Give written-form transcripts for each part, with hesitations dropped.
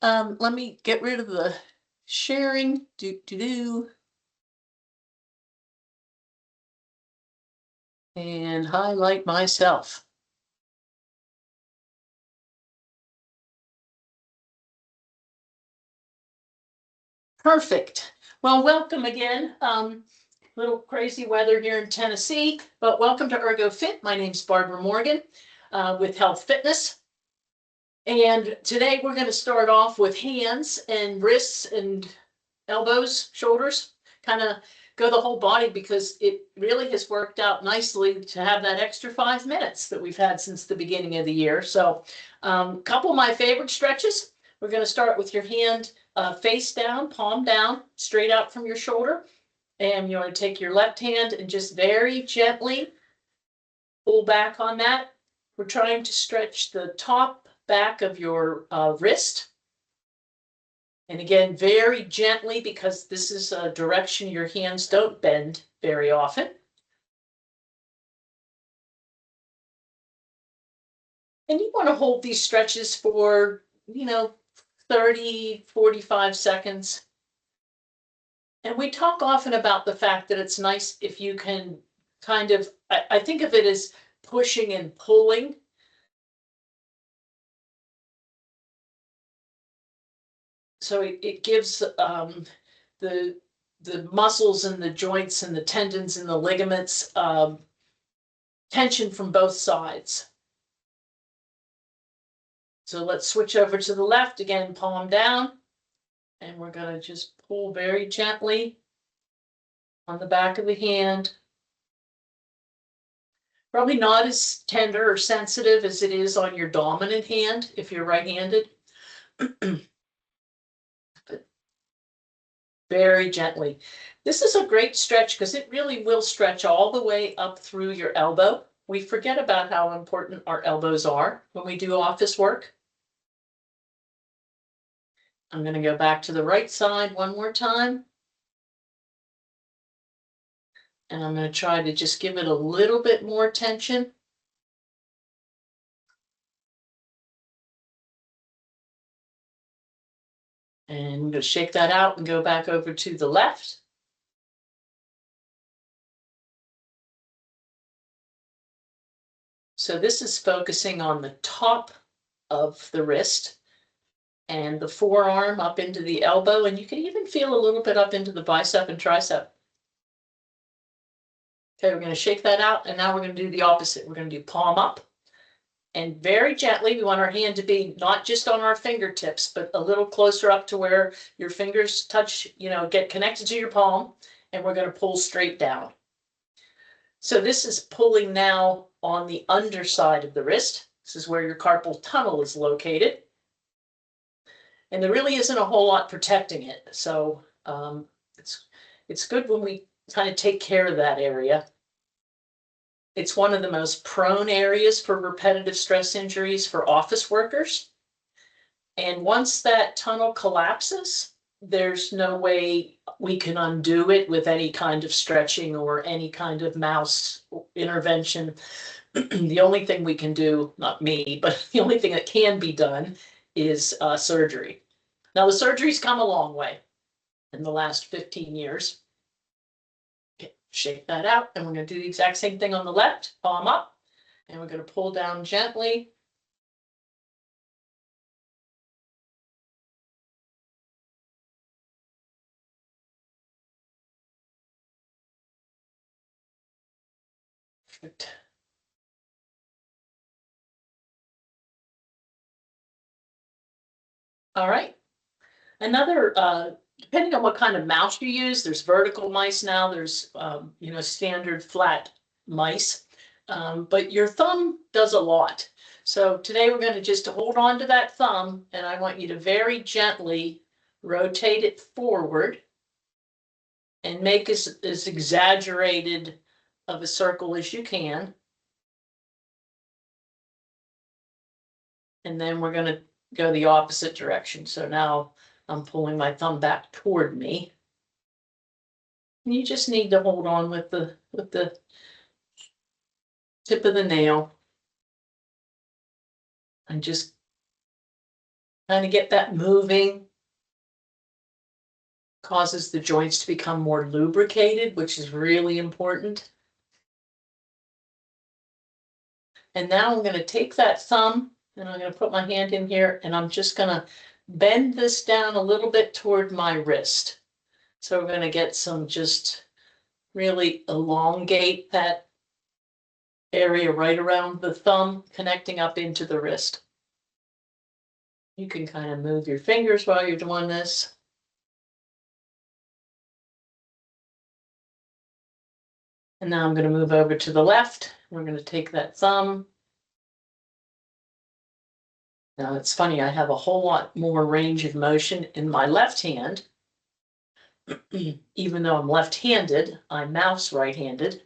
Let me get rid of the sharing. And highlight myself. Perfect. Well, welcome again. Little crazy weather here in Tennessee, but welcome to ErgoFit. My name's Barbara Morgan with Health Fitness. And today we're going to start off with hands and wrists and elbows, shoulders, kind of go the whole body because it really has worked out nicely to have that extra 5 minutes that we've had since the beginning of the year. So a couple of my favorite stretches. We're going to start with your hand face down, palm down, straight out from your shoulder. And you want to take your left hand and just very gently pull back on that. We're trying to stretch the top back of your wrist. And again, very gently, because this is a direction your hands don't bend very often. And you want to hold these stretches for, 30, 45 seconds. And we talk often about the fact that it's nice if you can kind of, I think of it as pushing and pulling. So it gives the muscles and the joints and the tendons and the ligaments tension from both sides. So let's switch over to the left again, palm down, and we're going to just pull very gently on the back of the hand. Probably not as tender or sensitive as it is on your dominant hand if you're right-handed. Very gently. This is a great stretch because it really will stretch all the way up through your elbow. We forget about how important our elbows are when we do office work. I'm going to go back to the right side one more time. And I'm going to try to just give it a little bit more tension. And I'm going to shake that out and go back over to the left. So this is focusing on the top of the wrist and the forearm up into the elbow. And you can even feel a little bit up into the bicep and tricep. Okay, we're going to shake that out. And now we're going to do the opposite. We're going to do palm up. And very gently, we want our hand to be not just on our fingertips, but a little closer up to where your fingers touch, get connected to your palm. And we're going to pull straight down. So this is pulling now on the underside of the wrist. This is where your carpal tunnel is located. And there really isn't a whole lot protecting it. So it's good when we kind of take care of that area. It's one of the most prone areas for repetitive stress injuries for office workers. And once that tunnel collapses, there's no way we can undo it with any kind of stretching or any kind of mouse intervention. The only thing we can do, not me, but the only thing that can be done is surgery. Now, the surgery's come a long way in the last 15 years. Shake that out, and we're going to do the exact same thing on the left, palm up, and we're going to pull down gently. Perfect. All right. Another, depending on what kind of mouse you use, there's vertical mice now, there's, standard flat mice. But your thumb does a lot. So today we're going to just hold on to that thumb, and I want you to very gently rotate it forward and make as exaggerated of a circle as you can. And then we're going to go the opposite direction. So now I'm pulling my thumb back toward me. And you just need to hold on with the tip of the nail and just Kind of get that moving. Causes the joints to become more lubricated, which is really important. And now I'm going to take that thumb and I'm going to put my hand in here and I'm just going to bend this down a little bit toward my wrist. So we're going to get some, just really elongate that area right around the thumb, connecting up into the wrist. You can kind of move your fingers while you're doing this. And now I'm going to move over to the left. We're going to take that thumb. Now it's funny, I have a whole lot more range of motion in my left hand. Even though I'm left-handed, I'm mouse right-handed.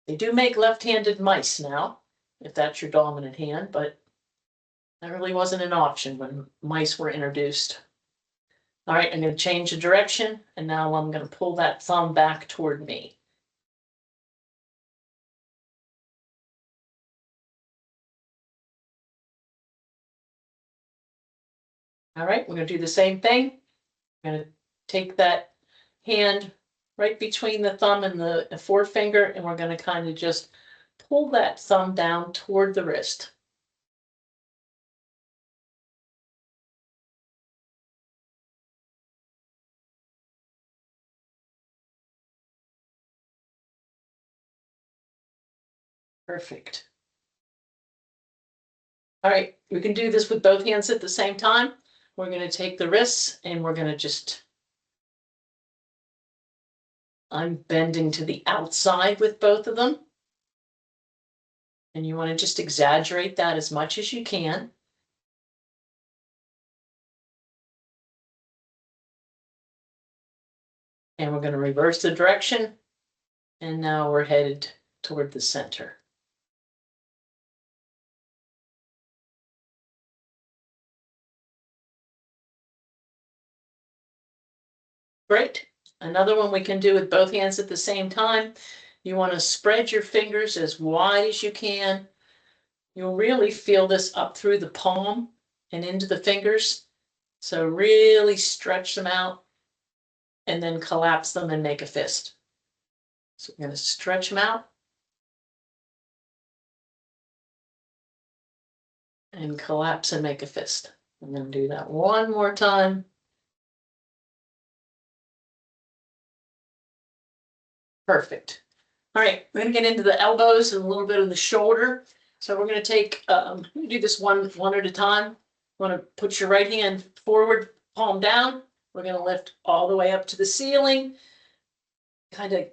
They do make left-handed mice now, if that's your dominant hand, but that really wasn't an option when mice were introduced. All right, I'm going to change the direction, and now I'm going to pull that thumb back toward me. All right, we're going to do the same thing. I'm going to take that hand right between the thumb and the forefinger, and we're going to kind of just pull that thumb down toward the wrist. Perfect. All right, we can do this with both hands at the same time. We're going to take the wrists and we're going to just, I'm bending to the outside with both of them. And you want to just exaggerate that as much as you can. And we're going to reverse the direction. And now we're headed toward the center. Great. Another one we can do with both hands at the same time. You want to spread your fingers as wide as you can. You'll really feel this up through the palm and into the fingers. So really stretch them out and then collapse them and make a fist. So we're going to stretch them out and collapse and make a fist. I'm going to do that one more time. Perfect. All right, we're going to get into the elbows and a little bit of the shoulder. So we're going to take, do this one at a time. You want to put your right hand forward, palm down. We're going to lift all the way up to the ceiling. Kind of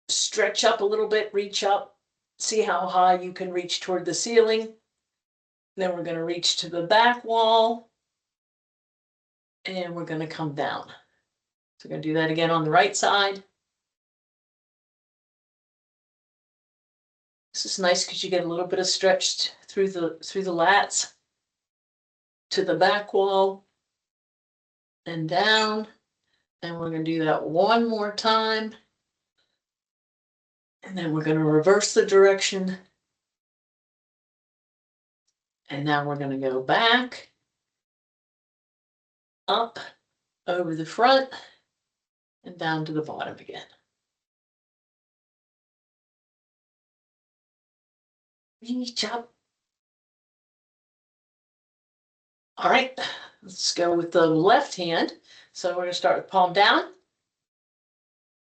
stretch up a little bit, reach up, see how high you can reach toward the ceiling. Then we're going to reach to the back wall. And we're going to come down. So we're going to do that again on the right side. This is nice because you get a little bit of stretched through the lats to the back wall and down. And we're going to do that one more time. And then we're going to reverse the direction. And now we're going to go back, up, over the front, and down to the bottom again. Reach up. All right, let's go with the left hand. So we're going to start with palm down,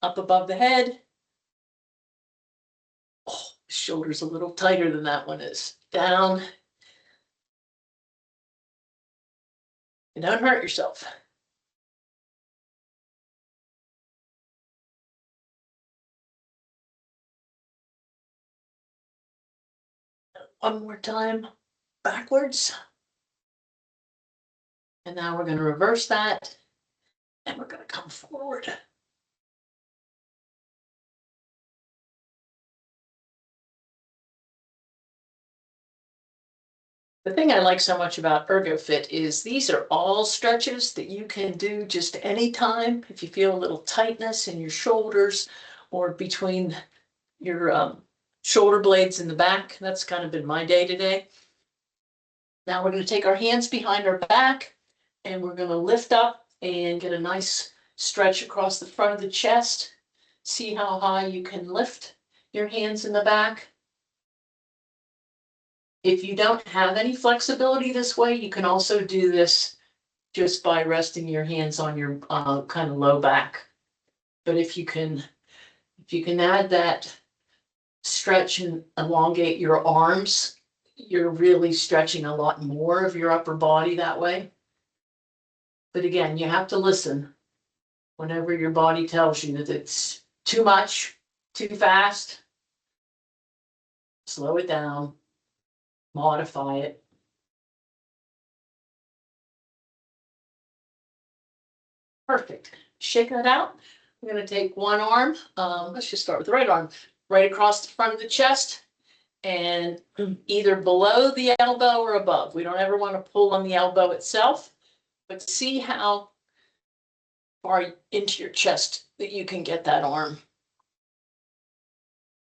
up above the head. Oh, the shoulder's a little tighter than that one is. Down. And don't hurt yourself. One more time, backwards. And now we're going to reverse that. And we're going to come forward. The thing I like so much about ErgoFit is these are all stretches that you can do just anytime. If you feel a little tightness in your shoulders or between your shoulder blades in the back, that's kind of been my day today. Now we're going to take our hands behind our back and we're going to lift up and get a nice stretch across the front of the chest. See how high you can lift your hands in the back. If you don't have any flexibility this way, you can also do this just by resting your hands on your kind of low back. But if you can add that stretch and elongate your arms, you're really stretching a lot more of your upper body that way. But again, you have to listen whenever your body tells you that it's too much, too fast. Slow it down, modify it. Perfect. Shake that out. I'm going to take one arm. Let's just start with the right arm, right across the front of the chest and either below the elbow or above. We don't ever want to pull on the elbow itself, but see how far into your chest that you can get that arm.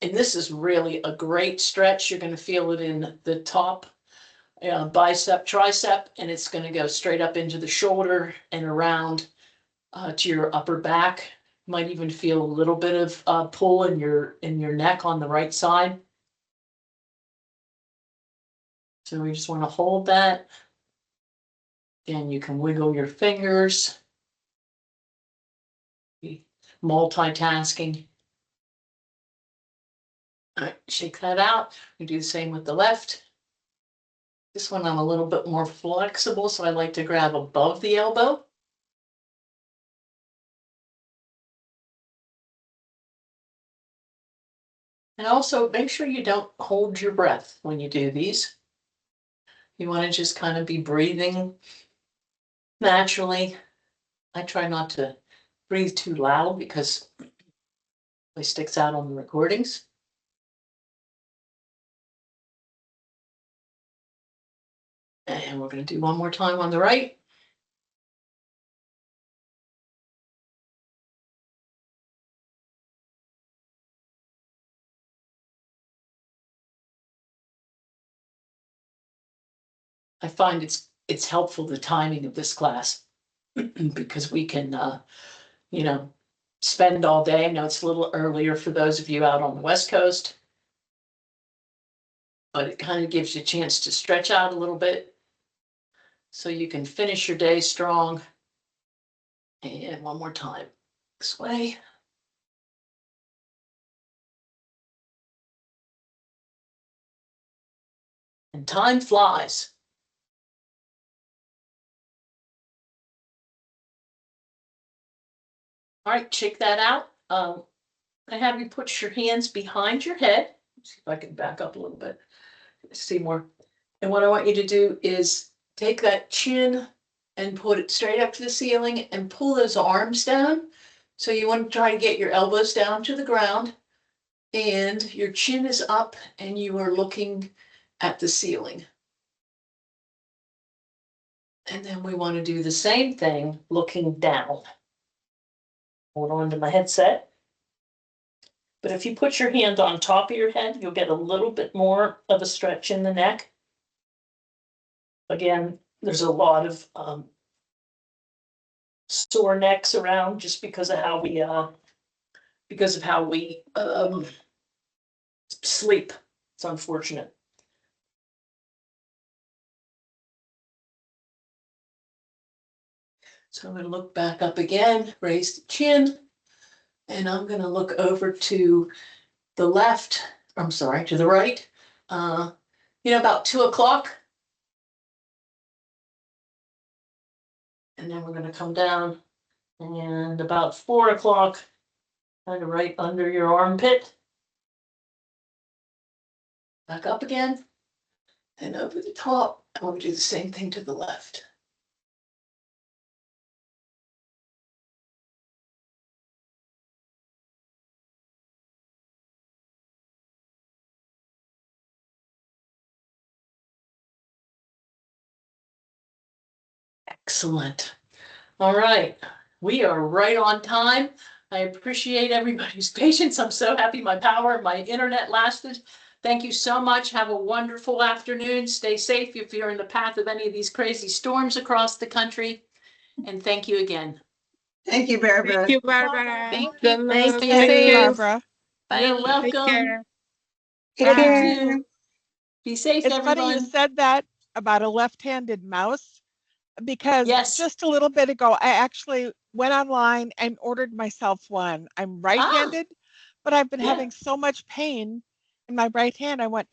And this is really a great stretch. You're going to feel it in the top bicep, tricep, and it's going to go straight up into the shoulder and around to your upper back. You might even feel a little bit of pull in your neck on the right side. So we just want to hold that. And you can wiggle your fingers. Multitasking. All right, shake that out. We do the same with the left. This one I'm a little bit more flexible, so I like to grab above the elbow. And also make sure you don't hold your breath when you do these. You want to just kind of be breathing naturally. I try not to breathe too loud because it sticks out on the recordings. And we're going to do one more time on the right. I find it's helpful, the timing of this class, because we can, spend all day. I know it's a little earlier for those of you out on the West Coast, but it kind of gives you a chance to stretch out a little bit so you can finish your day strong. And one more time this way. And time flies. All right, check that out. I have you put your hands behind your head. Let's see if I can back up a little bit. See more. And what I want you to do is take that chin and put it straight up to the ceiling and pull those arms down. So you want to try to get your elbows down to the ground and your chin is up and you are looking at the ceiling. And then we want to do the same thing looking down. Hold on to my headset. But if you put your hand on top of your head, you'll get a little bit more of a stretch in the neck. Again, there's a lot of sore necks around just because of how we sleep. It's unfortunate. So I'm going to look back up again, raise the chin, and I'm going to look over to the left, I'm sorry, to the right, about 2 o'clock. And then we're going to come down and about 4 o'clock, kind of right under your armpit. Back up again and over the top. And we'll do the same thing to the left. Excellent. All right. We are right on time. I appreciate everybody's patience. I'm so happy my internet lasted Thank you so much. Have a wonderful afternoon. Stay safe if you're in the path of any of these crazy storms across the country. And thank you again. Thank you, Barbara. Thank you, Barbara. Thank Good you. luck. Stay Thank you, safe. Barbara. You're Take welcome. care. Take Bye. care. Be safe, It's funny you everyone. said that about a left-handed mouse, because Yes. just a little bit ago, I actually went online and ordered myself one. I'm right-handed, but I've been Yeah. having so much pain in my right hand. I went,